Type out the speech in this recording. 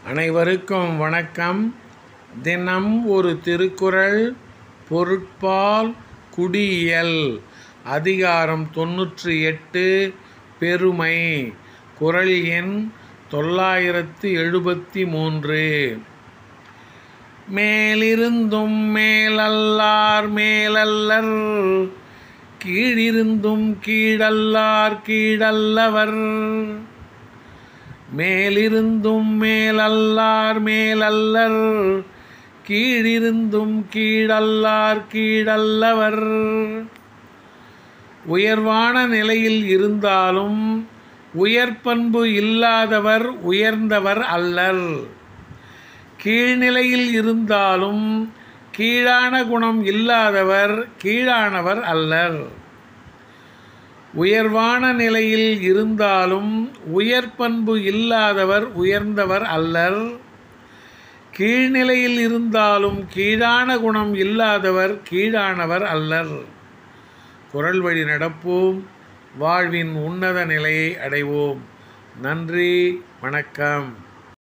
அனைவருக்கும் வணக்கம். தினம் ஒரு திருக்குறள். பொருட்பால் குடியியல். அதிகாரம் 98 பெருமை. குறள் எண் 973. மேலிருந்தும் மேலல்லார் மேலல்லர், கீழிருந்தும் கீழல்லார் கீழல்லவர். மேலிருந்தும் மேலல்லார் மேலல்லர், கீழிருந்தும் கீழல்லார் கீழல்லவர். உயர்வான நிலையில் இருந்தாலும் உயர்பண்பு இல்லாதவர் உயர்ந்தவர் அல்லர். கீழ்நிலையில் இருந்தாலும் கீழான குணம் இல்லாதவர் கீழானவர் அல்லர். உயர்வான நிலையில் இருந்தாலும் உயர்பண்பு இல்லாதவர் உயர்ந்தவர் அல்லர். கீழ்நிலையில் இருந்தாலும் கீழான குணம் இல்லாதவர் கீழானவர் அல்லர். குறள் வழி நடப்போம், வாழ்வின் உன்னத நிலையை அடைவோம். நன்றி, வணக்கம்.